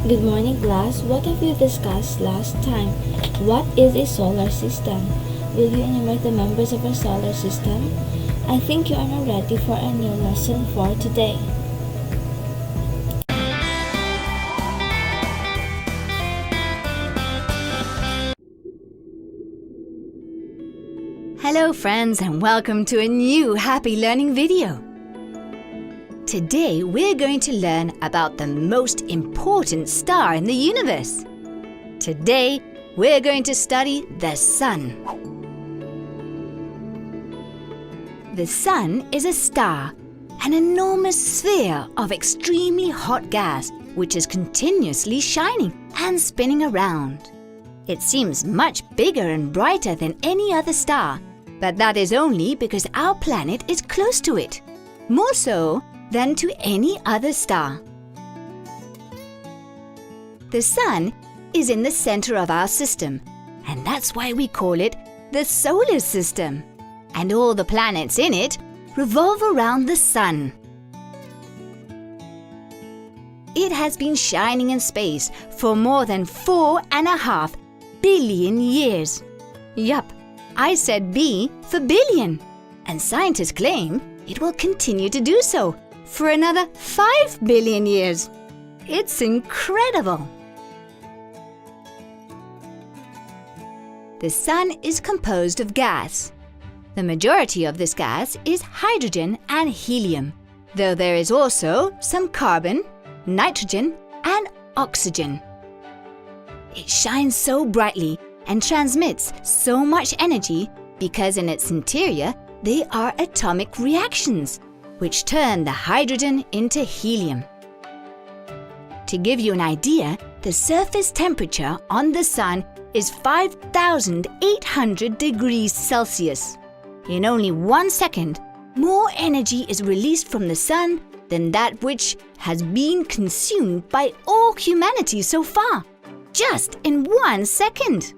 Good morning, class. What have you discussed last time? What is a solar system? Will you enumerate the members of our solar system? I think you are now ready for a new lesson for today. Hello friends, and welcome to a new Happy Learning video. Today we're going to learn about the most important star in the universe. Today we're going to study the Sun. The Sun is a star, an enormous sphere of extremely hot gas which is continuously shining and spinning around. It seems much bigger and brighter than any other star, but that is only because our planet is close to it, more so than to any other star. The Sun is in the center of our system, and that's why we call it the solar system. And all the planets in it revolve around the Sun. It has been shining in space for more than 4.5 billion years. Yup, I said B for billion, and scientists claim it will continue to do so for another 5 billion years. It's incredible! The Sun is composed of gas. The majority of this gas is hydrogen and helium, though there is also some carbon, nitrogen, and oxygen. It shines so brightly and transmits so much energy because in its interior they are atomic reactions which turn the hydrogen into helium. To give you an idea, the surface temperature on the Sun is 5,800 degrees Celsius. In only 1 second, more energy is released from the Sun than that which has been consumed by all humanity so far, just in 1 second.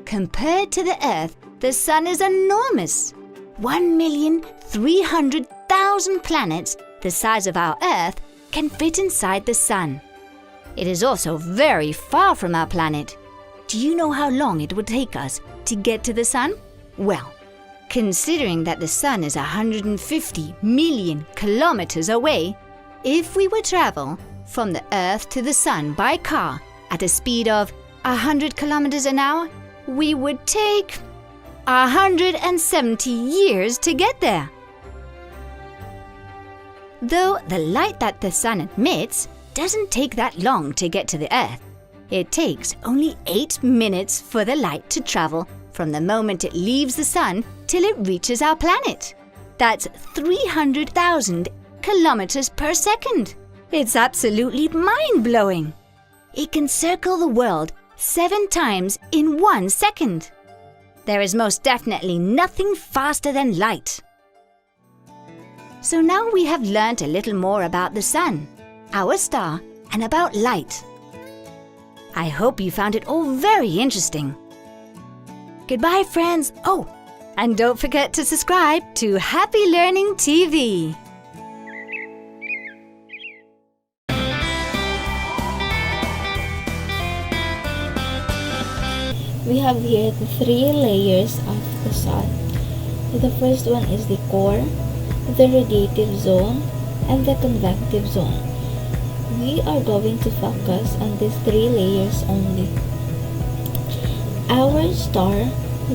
Compared to the Earth, the Sun is enormous. 1,300,000 planets the size of our Earth can fit inside the Sun. It is also very far from our planet. Do you know how long it would take us to get to the Sun? Well, considering that the Sun is 150 million kilometers away, if we would travel from the Earth to the Sun by car at a speed of 100 kilometers an hour, we would take 170 years to get there. Though the light that the Sun emits doesn't take that long to get to the Earth. It takes only 8 minutes for the light to travel from the moment it leaves the Sun till it reaches our planet. That's 300,000 kilometers per second. It's absolutely mind-blowing. It can circle the world 7 times in 1 second. There is most definitely nothing faster than light. So now we have learnt a little more about the Sun, our star, and about light. I hope you found it all very interesting. Goodbye, friends. Oh, and don't forget to subscribe to Happy Learning TV. We have here the 3 layers of the Sun. The first one is the core, the radiative zone, and the convective zone. We are going to focus on these 3 layers only. Our star,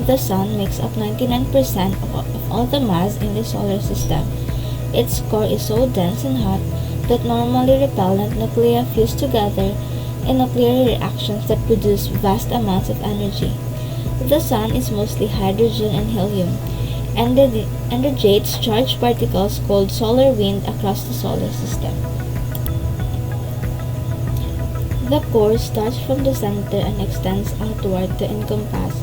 the Sun, makes up 99% of all the mass in the solar system. Its core is so dense and hot that normally repellent nuclei fuse together in nuclear reactions that produce vast amounts of energy. The Sun is mostly hydrogen and helium, and radiates charged particles called solar wind across the solar system. The core starts from the center and extends outward to encompass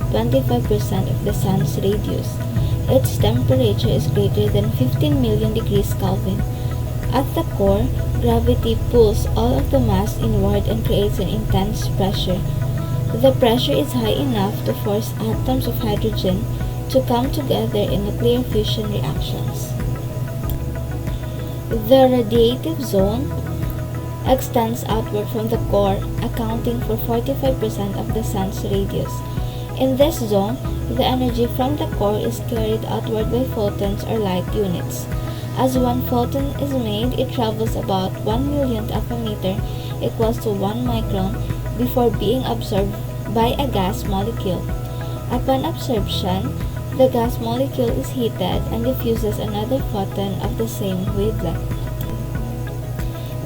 25% of the Sun's radius. Its temperature is greater than 15 million degrees Kelvin. At the core, gravity pulls all of the mass inward and creates an intense pressure. The pressure is high enough to force atoms of hydrogen to come together in nuclear fusion reactions. The radiative zone extends outward from the core, accounting for 45% of the sun's radius. In this zone, the energy from the core is carried outward by photons or light units. As one photon is made, it travels about 1 millionth of a meter, equals to 1 micron, before being absorbed by a gas molecule. Upon absorption, the gas molecule is heated and diffuses another photon of the same wavelength.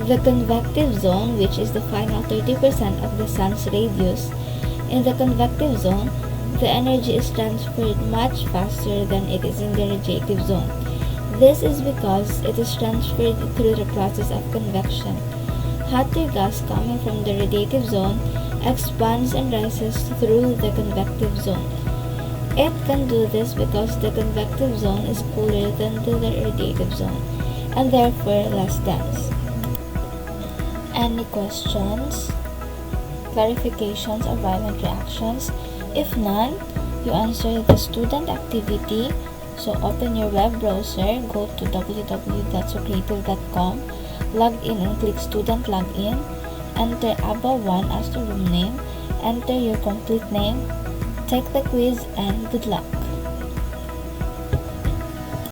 The convective zone, which is the final 30% of the sun's radius. In the convective zone, the energy is transferred much faster than it is in the radiative zone. This is because it is transferred through the process of convection. Hotter gas coming from the radiative zone expands and rises through the convective zone. It can do this because the convective zone is cooler than the radiative zone, and therefore less dense. Any questions, clarifications, or violent reactions? If none, you answer the student activity. So open your web browser, go to www.socreative.com, log in and click student login, enter Abao 1 as the room name, enter your complete name, take the quiz, and good luck.